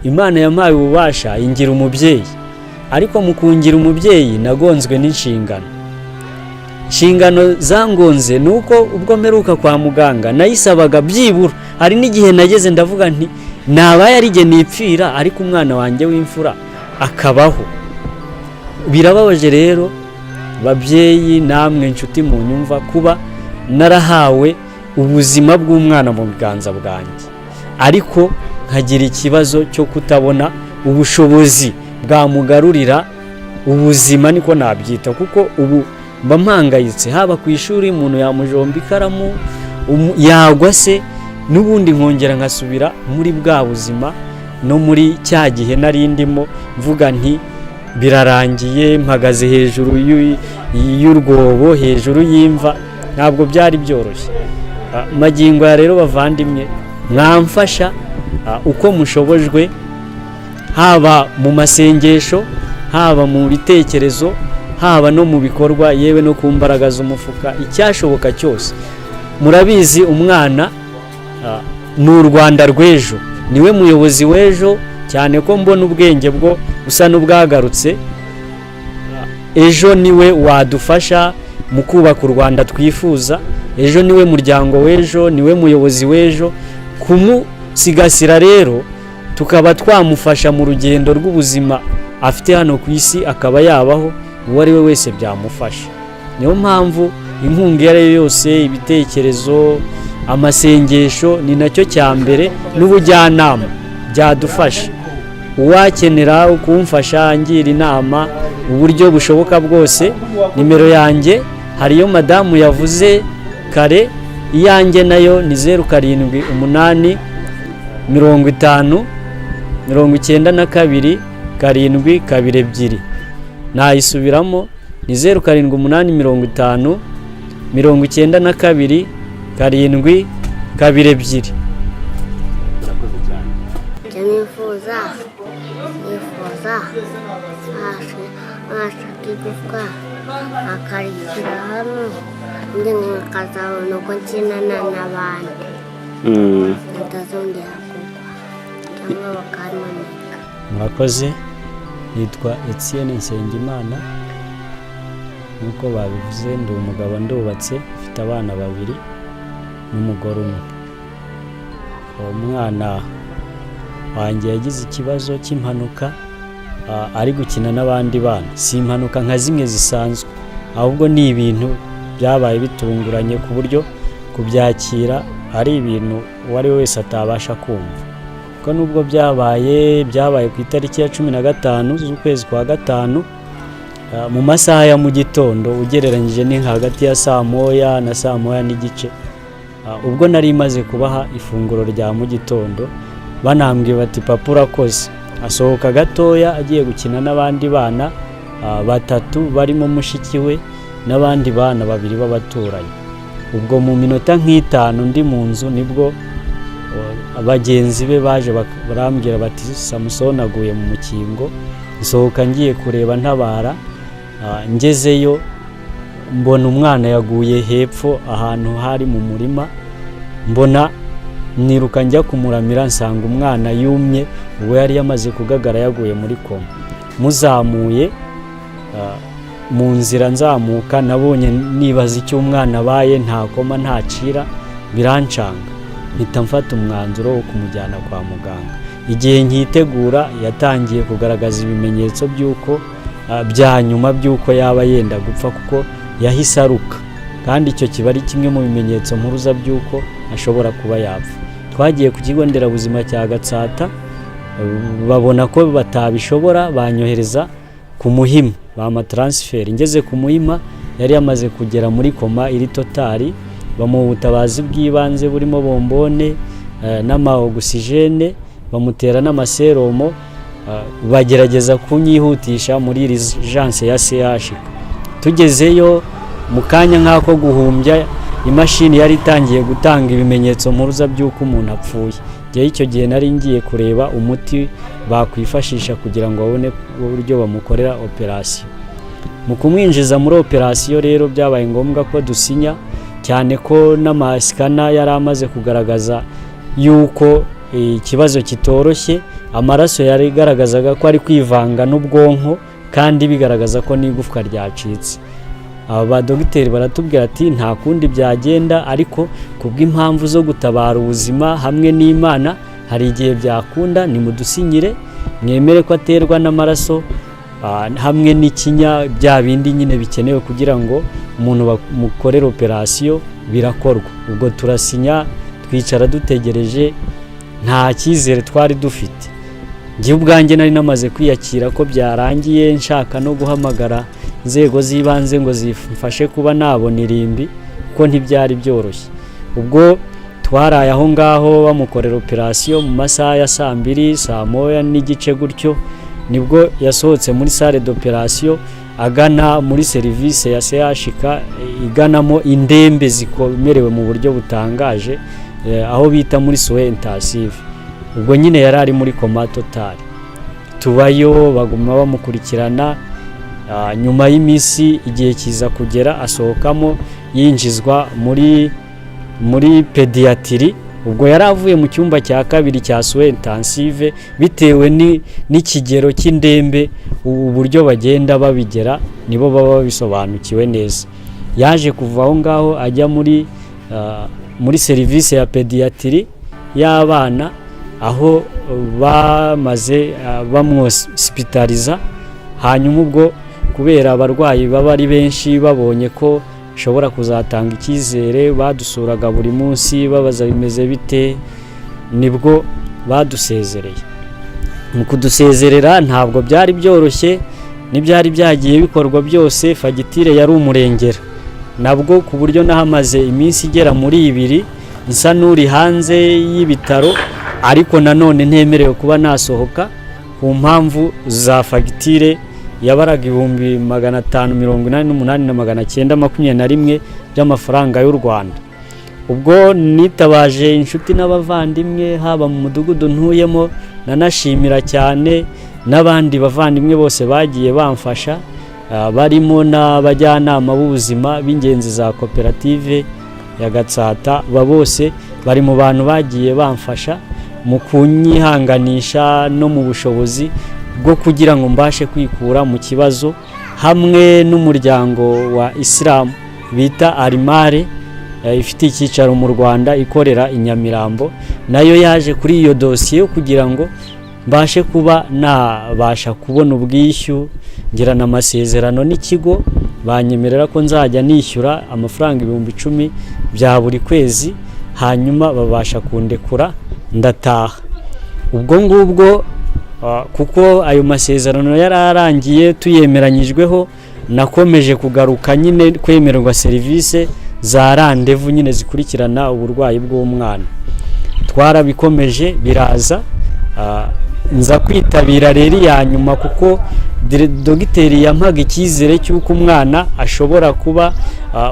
Imana yampaye ububasha ingira umubyeyi, ariko mu kungira umubyeyi nagonzwe n'inshingano. Inshingano zangonze nuko ubwo mperuka kwa muganga nayisabaga byibura, hari n'igihe nageze ndavuga nti nabaye ari jye nipfira ariko umwana wanjye w'imfura akabaho. Birababaje rero babyeyi, namwe inshuti mu nyumva, kuba narahawe ubuzima bw'umwana mu biganza bwanjye, ariko nkagira ikibazo cyo kutabona ubushobozi bwamugarurira ubuzima, niko nabyita, kuko ubu mba mpangayitse. Haba ku ishuri umuntu yamujomba ikaramu yagwa se, n'ubundi nkongera nkasubira muri bwa buzima no muri cya gihe nari ndimo mvuga nti birarangiye, mpagaze hejuru y'urwobo, hejuru y'imva. Ntabwo byari byoroshye. Magingo ya rero bavandimwe, mwamfasha uko mushobojwe, haba mu masengesho, haba mu bitekerezo, haba no mu bikorwa, yewe no ku mbaraga z'umufuka, icyashoboka cyose. Murabizi umwana ni u Rwanda rw'ejo, niwe muyobozi w'ejo, cyane ko mbona ubwenge bwo busa n'ubwagarutse. Ejo niwe wadufasha mu kubaka u Rwanda twifuza, ejo niwe muryango w'ejo, niwe muyobozi w'ejo. Kumusigasira rero tukaba twamufasha mu rugendo rw'ubuzima afite hano ku isi, akaba yabaho, uwo ari we wese byamufasha. Niyo mpamvu inkunga iyo ari yo yose, ibitekerezo, amasengesho, ni nacyo cya mbere, n'ubujyanama byadufasha. Uwakenera kumfasha angira inama uburyo bushoboka bwose, nimero yanjye hariyo madamu yavuze kare, iyanjye nayo ni 07 50 92 722. Nayisubiramo, ni 07 50 92 722. Nifuza akarikira hano ndi nkazabona uko nkinana n'abandi, ntazongera kugwa cyangwa bakanoneka. Mwakoze. Nitwa Etienne Nsengimana, nk'uko babivuze, ndi umugabo ndubatse, mfite abana 2 n'umugore umwe. Umwana wanjye yagize ikibazo cy'impanuka, ari gukina n'abandi bana. Si impanuka nka zimwe zisanzwe, ahubwo ni ibintu byabaye bitunguranye ku buryo kubyakira ari ibintu uwo ari we wese atabasha kumva. Kuko nubwo byabaye ku itariki ya 15 z'ukwezi kwa 5 mu masaha ya mu gitondo, ugereranyije ni hagati ya 1:00 na 1:30. Ubwo nari maze kubaha ifunguro rya mu gitondo, banambwiye bati papa urakoze. Asohoka gatoya agiye gukina n'abandi bana 3 barimo mushiki we n'abandi bana 2 b'abaturanyi. Ubwo mu minota nk'itanu ndi mu nzu nibwo abagenzi be baje barambwira bati Samson aguye mu mukingo. Nsohoka ngiye kureba ntabara, ngezeyo mbona umwana yaguye hepfo ahantu hari mu murima. Mbona niruka njya kumuramira, nsanga umwana yumye, uwo yari yamaze kugagara yaguye muri koma. Muzamuye mu nzira nzamuka, nabonye nibaza icyo umwana abaye, nta koma ntacira, birancanga. Mpita mfata umwanzuro wo kumujyana kwa muganga. Igihe nkitegura yatangiye kugaragaza ibimenyetso by'uko bya nyuma by'uko yaba yenda gupfa, kuko yahise aruka, kandi icyo kiba ari kimwe mu bimenyetso mpuruza by'uko ashobora kuba yapfa. Twagiye ku kigo nderabuzima cya Gatsata, babona ko batabishobora, banyohereza ku Muhima, bamatransfer. Ngeze ku Muhima yari yamaze kugera muri koma iri totali, bamuha ubutabazi bw'ibanze burimo bombone n'ama oxygene, bamutera n'amaseromo, bagerageza kunyihutisha muri urgence ya CH. Tugezeyo mu kanya nk'ako guhumbya, imashini yari itangiye gutanga ibimenyetso mpuruza by'uko umuntu apfuye. Gihe icyo gihe nari ngiye kureba umuti bakwifashisha kugira ngo babone uburyo bamukorera operation. Mu kumwinjiza muri operation rero byabaye ngombwa ko dusinya, cyane ko n'amasikana yari amaze kugaragaza yuko ikibazo kitoroshye, amaraso yarigaragazaga ko ari kwivanga n'ubwonko kandi bigaragaza ko n'igufwa ryacitse. Aba dogiteri baratubwira ati nta kundi byagenda, ariko kubw'impamvu zo gutabara ubuzima hamwe n'Imana hari igihe byakunda, nimudusinyire mwemere ko aterwa n'amaraso hamwe n'ikinya, bya bindi nyine bikenewe kugira ngo umuntu bamukorere operasiyo, birakorwa. Ubwo turasinya, twicara dutegereje, nta cyizere twari dufite. Njye ubwanjye nari namaze kwiyakira ko byarangiye, nshaka no guhamagara inzego z'ibanze ngo zifashe kuba nabona irimbi, kuko ntibyari byoroshye. Ubwo twaraye aho ngaho bamukorera operasiyo, mu masaha ya 2:00 saa 1 n'igice gutyo nibwo yasohotse muri salle d'operation agana muri service ya CHK iganamo indembe zikomerewe mu buryo butangaje, aho bita muri soins intensive. Ubwo nyine yari ari muri coma total. Tubayo baguma bamukurikirana, nyuma y'iminsi igihe kiza kugera asohokamo yinjizwa muri pediatri. Ubwo yari avuye mu cyumba cya 2 cya soins intensive bitewe n'ikigero cy'indembe, uburyo bagenda babigera nibo baba bisobanukiwe neza. Yaje kuva aho ngaho ajya muri service ya pediatri y'abana, aho bamaze bamwospitaliza. Hanyuma ubwo kubera abarwayi baba ari benshi, babonye ko shobora kuzatanga icyizere, badusuraga buri munsi babaza bimeze bite, nibwo badusezereye. Mu kudusezerera ntabwo byari byoroshye, n'ibyari byagiye bikorwa byose, fagitire yari umurengera nabwo, ku buryo nahamaze iminsi igera muri 2 nsa n'uri hanze y'ibitaro, ariko nanone ntemerewe kuba nasohoka ku mpamvu za fagitire yabaraga 588,921 by'amafaranga y'u Rwanda. Ubwo nitabaje inshuti n'abavandimwe, haba mu mudugudu ntuyemo, nanashimira cyane n'abandi bavandimwe bose bagiye bamfasha, barimo n'abajyanama b'ubuzima b'ingenzi za koperative ya Gatsata. Bose bari mu bantu bagiye bamfasha mu kunyihanganisha no mu bushobozi bwo kugira ngo mbashe kwikura mu kibazo, hamwe n'umuryango wa Islam bita Arimare ifite icyicaro mu Rwanda ikorera i Nyamirambo, nayo yaje kuri iyo dosiye kugira ngo mbashe kuba nabasha kubona ubwishyu. Ngirana amasezerano n'ikigo, banyemerera ko nzajya nishyura amafaranga 10,000 bya buri kwezi, hanyuma babasha kundekura ndataha. Ubwo ngubwo kuko ayo masezerano yararangiye tuyemeranyijweho, nakomeje kugaruka nyine kwemererwa serivisi za randevu nyine zikurikirana uburwayi bw'umwana. Twarabikomeje biraza, nza kwitabira rero ya nyuma, kuko dogiteri yampaga icyizere cy'uko umwana ashobora kuba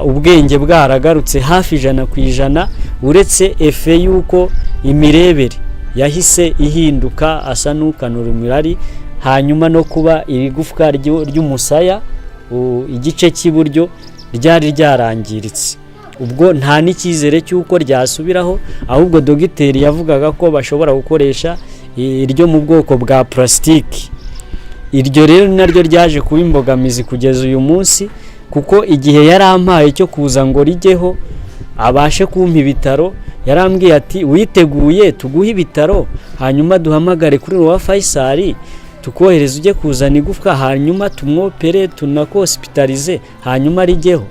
ubwenge bwaragarutse hafi 100%, uretse efe y'uko imirebere yahise ihinduka, asa n'ukanura imirari, hanyuma no kuba irigufwa ry'umusaya igice cy'iburyo ryari ryarangiritse. Ubwo nta n'icyizere cy'uko ryasubiraho, ahubwo dogiteri yavugaga ko bashobora gukoresha iryo mu bwoko bwa plastique. Iryo rero naryo ryaje kuba imbogamizi kugeza uyu munsi, kuko igihe yarampaye cyo kuza ngo rijyeho abashe kumpa ibitaro, yarambwiye ati witeguye tuguhe ibitaro, hanyuma duhamagare kuri Roi Faisal tukohereza ujye kuzana igufwa, hanyuma tumwopere tunakospitalize, hanyuma rijyeho.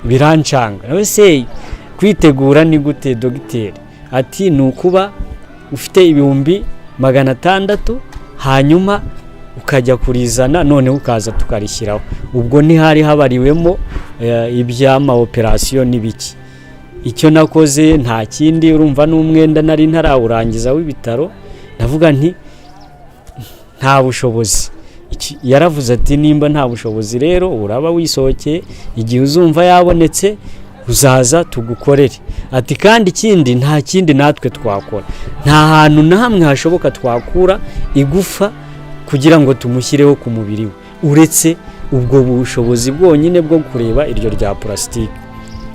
Birancanga, nawe se kwitegura ni gute dogiteri? Ati nukuba ufite 600,000 hanyuma ukajya kurizana, none ukaza tukarishyiraho. Ubwo ntihari habariwemo ibyama operasiyo n'ibiki. Icyo nakoze nta kindi, urumva n'umwenda nari ntarawurangiza w'ibitaro, navuga nti nta bushobozi. Yaravuze ati nimba nta bushobozi rero uraba wisohokeye, igihe uzumva yabonetse uzaza tugukorere. Ati kandi ikindi nta kindi natwe twakora, nta hantu na hamwe hashoboka twakura igufa kugira ngo tumushyireho ku mubiri we, uretse ubwo bushobozi bwonyine bwo kureba iryo rya plastique.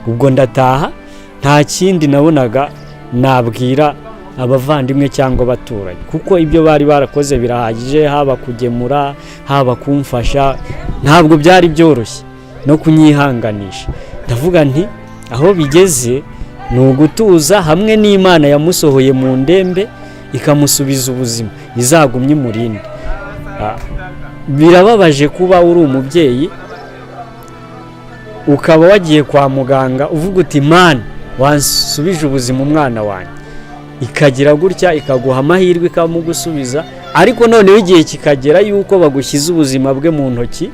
Ubwo ndataha, nta kindi nabonaga nabwira abavandimwe cyangwa abaturanyi, kuko ibyo bari barakoze birahagije, haba kugemura, haba kumfasha, ntabwo byari byoroshye no kunyihanganisha. Ndavuga nti aho bigeze ni ugutuza, hamwe n'Imana yamusohoye mu ndembe ikamusubiza ubuzima, izagumye imurinde. Birababaje kuba uri umubyeyi ukaba wagiye kwa muganga uvuga uti Mana wansubije ubuzima umwana wanjye, ikagira gutya ikaguha amahirwe ikamugusubiza, ariko noneho igihe kikagera yuko bagushyize ubuzima bwe mu ntoki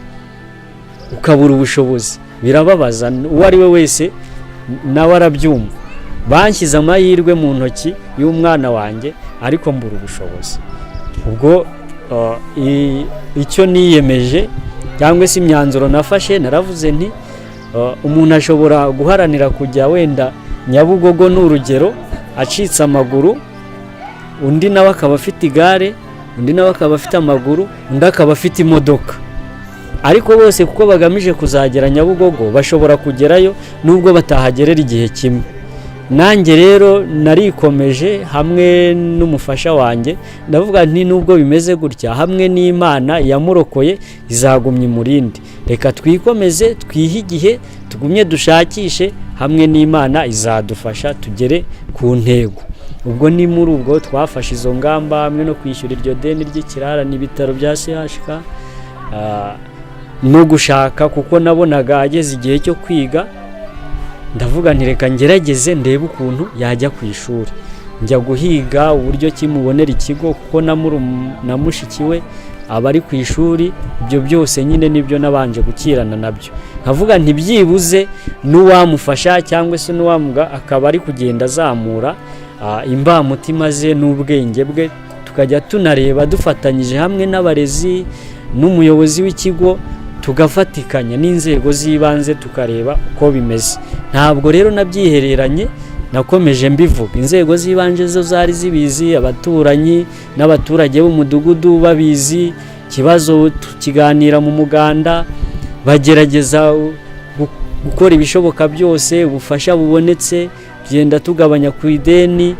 ukabura ubushobozi. Birababaza, uwo ari we wese nawe arabyumva. Banshyize amahirwe mu ntoki y'umwana wanjye ariko mbura ubushobozi. Ubwo icyo niyemeje cyangwa se imyanzuro nafashe, naravuze nti umuntu ashobora guharanira kujya wenda Nyabugogo n'urugero acitse amaguru, undi nawe akaba afite igare, undi nawe akaba afite amaguru, undi akaba afite imodoka, ariko bose kuko bagamije kuzagera Nyabugogo bashobora kugerayo nubwo batahagerera igihe kimwe. Nanjye rero narikomeje hamwe n'umufasha wanjye, ndavuga nti nubwo bimeze gutya, hamwe n'Imana yamurokoye izagumya imurinde, reka twikomeze twihe igihe, tugumye dushakishe, hamwe n'Imana izadufasha tugere ku ntego. Ubwo ni muri ubwo twafashe izo ngamba, hamwe no kwishyura iryo deni ry'ikirarane ibitaro bya CHK, no gushaka, kuko nabonaga ageze igihe cyo kwiga. Ndavuga nti reka ngerageze ndebe ukuntu yajya ku ishuri, njya guhiga uburyo kimubonera ikigo, kuko na mushiki we aba ari ku ishuri. Ibyo byose nyine nibyo nabanje gukirana nabyo, nkavuga nti byibuze n'uwamufasha cyangwa se n'uwamuga akaba ari kugenda azamura imbamutima ze n'ubwenge bwe, tukajya tunareba dufatanyije hamwe n'abarezi n'umuyobozi w'ikigo, tugafatikanya n'inzego z'ibanze tukareba uko bimeze. Ntabwo rero nabyihereranye, nakomeje mbivuga. Inzego z'ibanze zo zari zibizi, abaturanyi n'abaturage b'umudugudu babizi, ikibazo tukiganira mu muganda, bagerageza gukora ibishoboka byose, ubufasha bubonetse genda tugabanya ku ideni,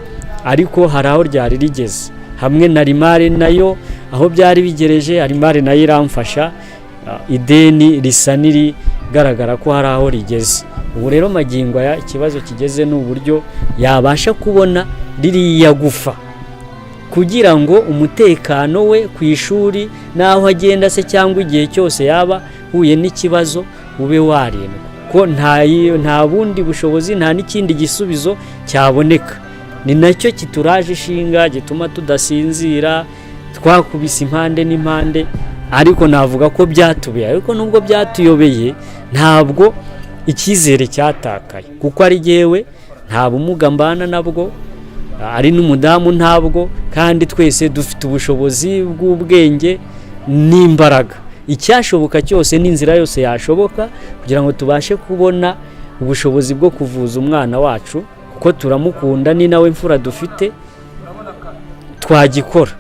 ariko hari aho ryari rigeze. Hamwe na Rimare nayo aho byari bigereje, Rimare nayo iramfasha, ideni risa n'irigaragara ko hari aho rigeze. Ubu rero magingo aya ikibazo kigeze n'uburyo yabasha kubona ririya gufa, kugira ngo umutekano we ku ishuri n'aho agenda se cyangwa igihe cyose yaba huye n'ikibazo ube warindwa, ko nta bundi bushobozi, nta n'ikindi gisubizo cyaboneka. Ni nacyo kituraje ishinga, gituma tudasinzira, twakubise impande n'impande, ariko navuga ko byatubeye. Ariko nubwo byatuyobeye, ntabwo icyizere cyatakaye, kuko ari jyewe nta bumuga mbana nabwo, ari n'umudamu ntabwo, kandi twese dufite ubushobozi bw'ubwenge n'imbaraga. Icyashoboka cyose n'inzira yose yashoboka kugira ngo tubashe kubona ubushobozi bwo kuvuza umwana wacu, kuko turamukunda, ni nawe mfura dufite, twagikora.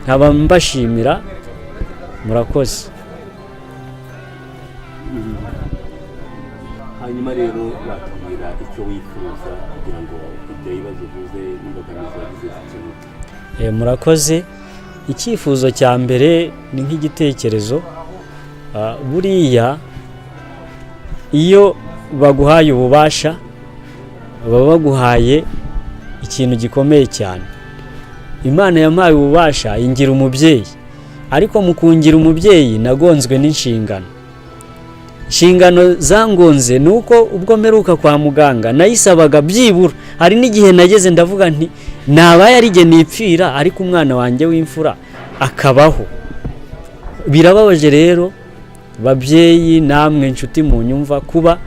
Nkaba mbashimira, murakoze. Hanyuma rero batubwira icyo wifuza kugira ngo ibyo bibazo uvuze n'imbogamizi wagize zikemuke. Murakoze. Icyifuzo cya mbere ni nk'igitekerezo. Buriya iyo baguhaye ububasha baba baguhaye ikintu gikomeye cyane. Imana yampaye ububasha ingira umubyeyi, ariko mu kungira umubyeyi nagonzwe n'inshingano. Inshingano zangonze nuko ubwo mperuka kwa muganga nayisabaga byibura, hari n'igihe nageze ndavuga nti nabaye arige nipfira, ariko umwana wanjye w'imfura akabaho. Birababaje rero babyeyi, namwe inshuti mu nyumva, kuba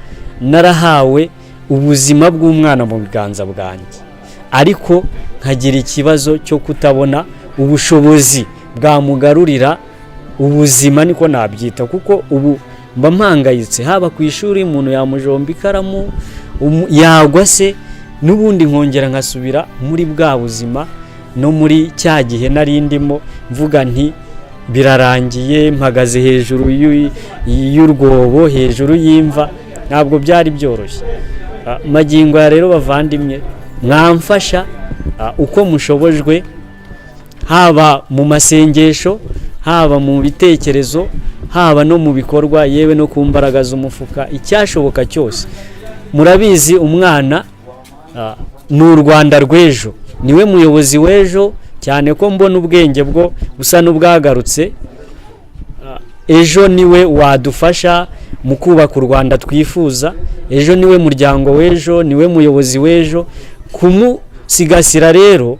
narahawe ubuzima bw'umwana mu biganza bwanjye, ariko nkagira ikibazo cyo kutabona ubushobozi bwamugarurira ubuzima, niko nabyita, kuko ubu mba mpangayitse. Haba ku ishuri umuntu yamujomba ikaramu yagwa se, n'ubundi nkongera nkasubira muri bwa buzima no muri cya gihe nari ndimo, mvuga nti birarangiye, mpagaze hejuru y'urwobo, hejuru y'imva. Ntabwo byari byoroshye. Magingo ya rero bavandimwe, mwamfasha uko mushobojwe, haba mu masengesho, haba mu bitekerezo, haba no mu bikorwa, yewe no ku mbaraga z'umufuka, icyashoboka cyose. Murabizi umwana ni u Rwanda rw'ejo, niwe muyobozi w'ejo, cyane ko mbona ubwenge bwo busa n'ubwagarutse. Ejo niwe wadufasha mu kubaka u Rwanda twifuza, ejo niwe muryango w'ejo, niwe muyobozi w'ejo. Kumusigasira rero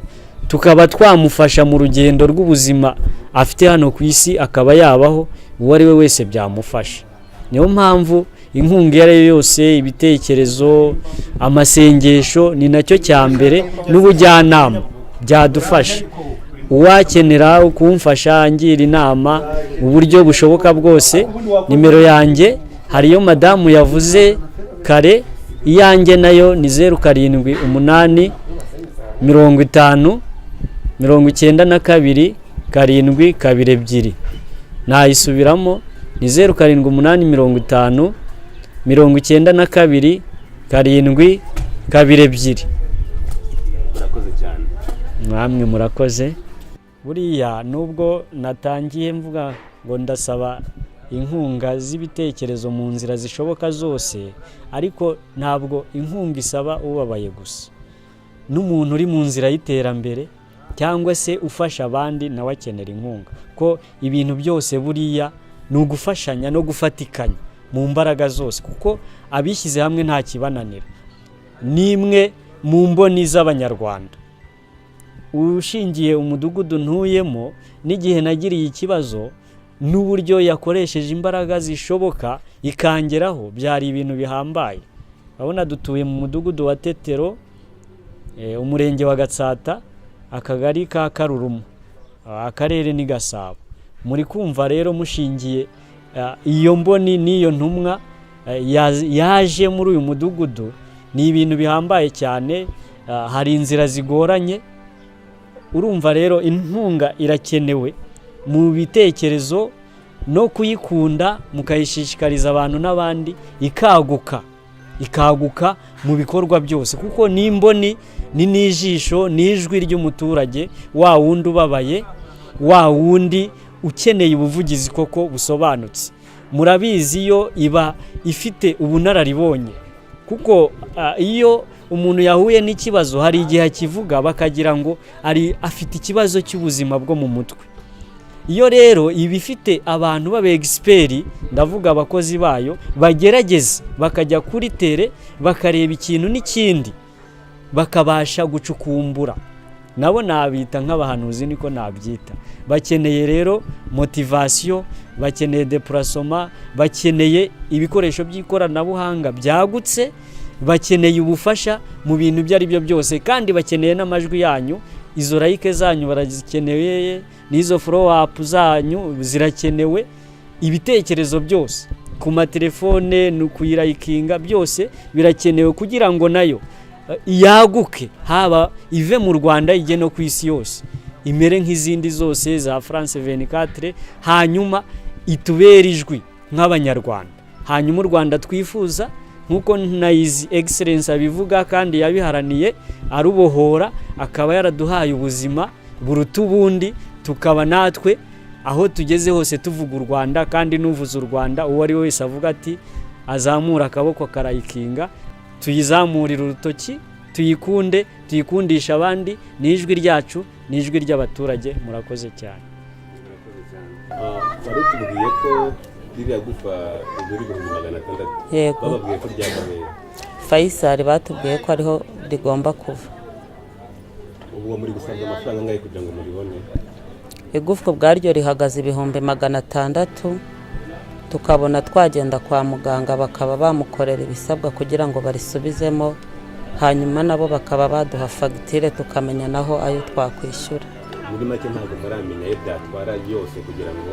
tukaba twamufasha mu rugendo rw'ubuzima afite hano ku isi, akaba yabaho, uwo ari we wese byamufasha. Niyo mpamvu inkunga iyo ari yo yose, ibitekerezo, amasengesho ni nacyo cya mbere, n'ubujyanama byadufasha. Uwakenera kumfasha angira inama uburyo bushoboka bwose, nimero yanjye hariyo madamu yavuze kare, iyanjye nayo ni 07 50 92 722. Nayisubiramo, ni 07 50 92 722. murakoze cyane. Mwamwe murakoze. Buriya nubwo natangiye mvuga ngo ndasaba inkunga z'ibitekerezo mu nzira zishoboka zose, ariko ntabwo inkunga isaba ubabaye gusa. N'umuntu uri mu nzira y'iterambere cyangwa se ufasha abandi nawe akenera inkunga, ko ibintu byose buriya ni ugufashanya no gufatikanya mu mbaraga zose, kuko abishyize hamwe nta kibananira. Nimwe mu mboni z'Abanyarwanda. Ushingiye umudugudu ntuyemo, n'igihe nagiriye ikibazo n'uburyo yakoresheje imbaraga zishoboka ikangeraho, byari ibintu bihambaye. Urabona dutuye mu mudugudu wa Tetero, umurenge wa Gatsata, akagari ka Karurumu, akarere ni Gasabo. Muri kumva rero mushingiye iyo mboni n'iyo ntumwa yaje muri uyu mudugudu, ni ibintu bihambaye cyane. Hari inzira zigoranye. Urumva rero inkunga irakenewe mu bitekerezo no kuyikunda, mukayishishikariza abantu n'abandi, ikaguka mu bikorwa byose, kuko n'imboni ni n'ijisho, n'ijwi ry'umuturage, wa wundi ubabaye, wa wundi ukeneye ubuvugizi koko busobanutse. Murabizi iyo iba ifite ubunararibonye, kuko iyo umuntu yahuye n'ikibazo hari igihe akivuga bakagira ngo afite ikibazo cy'ubuzima bwo mu mutwe. Iyo rero iba ifite abantu b'abexpert, ndavuga abakozi bayo, bagerageza bakajya kuri tere bakareba ikintu n'ikindi, bakabasha gucukumbura. Nabo nabita nk'abahanuzi, niko nabyita. Bakeneye rero motivation, bakeneye déplacement, bakeneye ibikoresho by'ikoranabuhanga byagutse, bakeneye ubufasha mu bintu ibyo ari byo byose, kandi bakeneye n'amajwi yanyu. Izo like zanyu barazikeneye, n'izo follow up zanyu zirakenewe, ibitekerezo byose ku matelefone no kuyirayikinga byose birakenewe, kugira ngo nayo yaguke, haba ive mu Rwanda ijye no ku isi yose, imere nk'izindi zose za France 24, hanyuma itubere ijwi nk'Abanyarwanda. Hanyuma u Rwanda twifuza, nkuko na His Excellence abivuga kandi yabiharaniye, arubohora, akaba yaraduhaye ubuzima buruta ubundi, tukaba natwe aho tugeze hose tuvuga u Rwanda, kandi nuvuza u Rwanda uwo ari wese avuga ati azamura akaboko karayikinga, tuyizamurira urutoki, tuyikunde, tuyikundisha abandi, n'ijwi ryacu, n'ijwi ry'abaturage. Murakoze cyane. Barutubwiye ko ririya gufa igura 600. Yego. Bababwiye ko ryagabaye. Faisal batubwiye ko ariho rigomba kuva. Ubu muri gusabwa amafaranga angahe kugira ngo muribone? Igufwa bwaryo rihagaze 600, tukabona twagenda kwa muganga bakaba bamukorera ibisabwa kugira ngo barisubizemo, hanyuma nabo bakaba baduha fagitire tukamenya naho ayo twakwishyura. Muri make ntabwo baramenya byatwara yose kugira ngo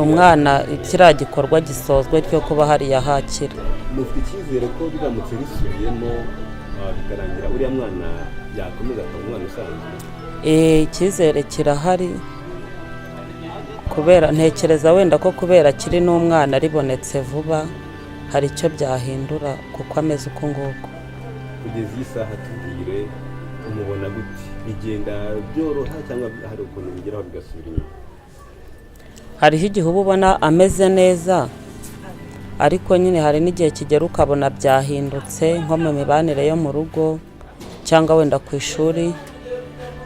umwana kiriya gikorwa gisozwe cyo kuba hari yahakira. Mufite icyizere ko biramutse bisubiyemo bikarangira uriya mwana yakomeza akaba umwana usanzwe? Icyizere kirahari, kubera ntekereza wenda ko kubera kiri n'umwana ribonetse vuba hari icyo byahindura kuko ameze uko nguko. Kugeza iyi saha tubwire umubona gute, bigenda byoroha cyangwa hari ukuntu bigeraho bigasubira inyuma? hariho igihe uba ubona ameze neza ariko nyine hari n'igihe kigera ukabona byahindutse nko mu mibanire yo mu rugo cyangwa wenda ku ishuri.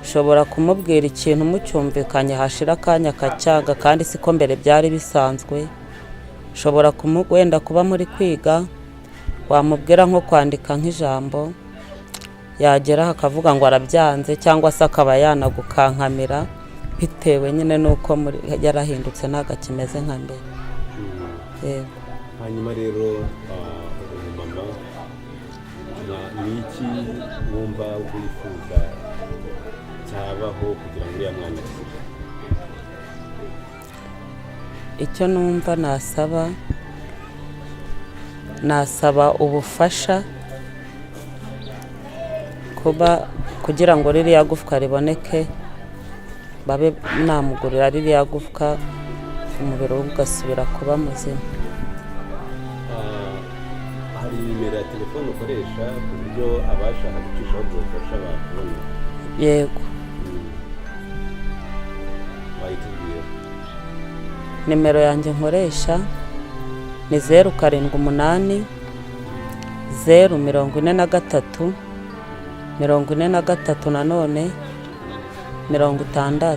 ushobora kumubwira ikintu mucyumvikanye hashira akanya kacyaga kandi siko mbere byari bisanzwe. ushobora wenda kuba muri kwiga wamubwira nko kwandika nk'ijambo yagera akavuga ngo arabyanze cyangwa se akaba yanagukankamira bitewe nyine nuko yarahindutse ntago akimeze nka mbere. Yego. Hanyuma rero mama ni iki wumva wifuza cyabaho kugira ngo uriya mwana asige? icyo numva nasaba ubufasha kugira ngo ririya gufwa riboneke, babe namugurira ririya gufwa umubiri we ugasubira kuba muzima. Hari nimero ya telefone ukoresha ku buryo abashaka gucishaho ubwo bufasha bakubona? Yego. Wayitubwira? nimero yanjye nkoresha ni 078 043 43 nanone 60.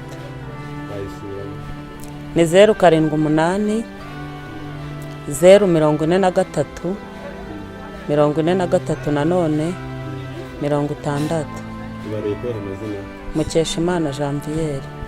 ni 078 043 43 nanone 60. Ibaruye kubera amazina? Mukeshimana Janviere.